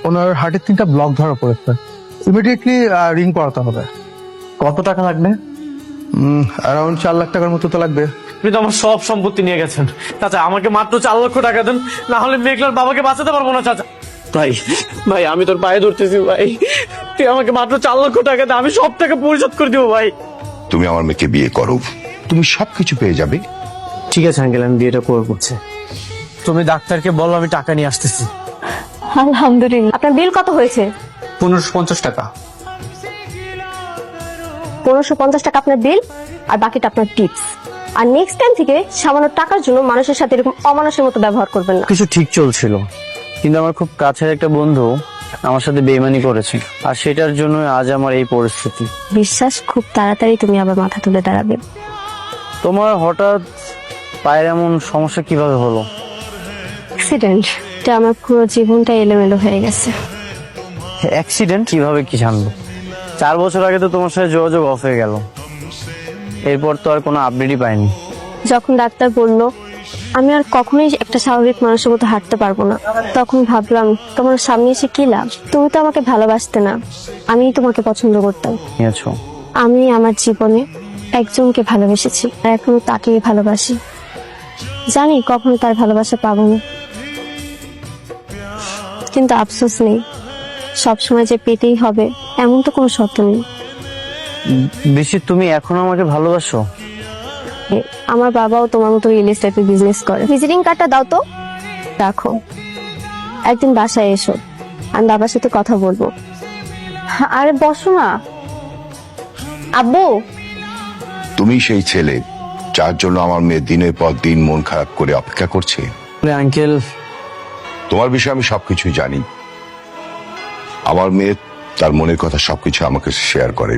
ওনার হার্টের 3টা ব্লক ধরা পড়েছে, ইমিডিয়েটলি রিং করাতে হবে। কত টাকা লাগবে? অ্যারাউন্ড 4 লাখ টাকার মতো তো লাগবে। আপনি তো আমার সব সম্পত্তি নিয়ে গেছেন চাচা, আমাকে মাত্র 4 লক্ষ টাকা দেন, না হলে মেঘলার বাবাকে বাঁচাতে পারবো না চাচা। ভাই ভাই আমি তোর পায়ে ধরতেছি ভাই, তুই আমাকে মাত্র 4 লক্ষ টাকা দে, আমি সব টাকা পরিশোধ করে দিব ভাই। তুমি আমার মেয়েকে বিয়ে করো, তুমি সবকিছু পেয়ে যাবে। ঠিক আছে আঙ্কেল, আমি বিয়েটা করবো। তুমি ডাক্তারকে বলো আমি টাকা নিয়ে আসতেছি। আলহামদুলিল্লাহ। আপনার বিল কত হয়েছে? 1550 টাকা। 1550 টাকা আপনার বিল, আর বাকিটা আপনার টিপস। আর নেক্সট টাইম থেকে সামান্য টাকার জন্য মানুষের সাথে এরকম অমানুষের মতো ব্যবহার করবেন না। কিছু ঠিক চলছিল, কিন্তু আমার খুব কাছের একটা বন্ধু আমার সাথে বেইমানি করেছে, আর সেটার জন্য আজ আমার এই পরিস্থিতি। বিশ্বাস খুব তাড়াতাড়ি তুমি আবার মাথা তুলে দাঁড়াবে। তোমার হঠাৎ পায়ের এমন সমস্যা কিভাবে হলো? অ্যাক্সিডেন্ট, এটা আমার পুরো জীবনটা এলোমেলো হয়ে গেছে। অ্যাক্সিডেন্ট কিভাবে কি জানবো? 4 বছর আগে তো তোমার সাথে যোগাযোগ অফ হয়ে গেল, এরপর তো আর কোনো আপডেটই পাইনি। যখন ডাক্তার বলল আমি আর কখনোই একটা স্বাভাবিক মানুষের মতো হাঁটতে পারবো না, তখন ভাবলাম তোমার সামনে এসে কি লাভ? তুমি তো আমাকে ভালোবাসতে না, আমিই তোমাকে পছন্দ করতাম। নিয়েছো? আমি আমার জীবনে একজনকে ভালোবেসেছি, আর এখনো তাকেই ভালোবাসি। জানি কখনো তার ভালোবাসা পাবো না, কিন্তু আফসোস নেই, সবসময় যে পেতেই হবে এমন তো কোনো শর্ত নেই। বেশি তুমি এখনো আমাকে ভালোবাসো? আমার বাবাও তোমার মতো রিয়েল এস্টেটের বিজনেস করে। ভিজিটিং কার্ডটা দাও তো। রাখো, একদিন বাসায় এসো, আমি বাবার সাথে কথা বলবো। আরে বসো না। আব্বু, তুমি সেই ছেলে যার জন্য আমার মেয়ে দিনের পর দিন মন খারাপ করে অপেক্ষা করছে। আঙ্কেল, তোমার বিষয়ে আমি সবকিছু জানি। আমার মেয়ে তার মনের কথা সবকিছু আমাকে শেয়ার করে।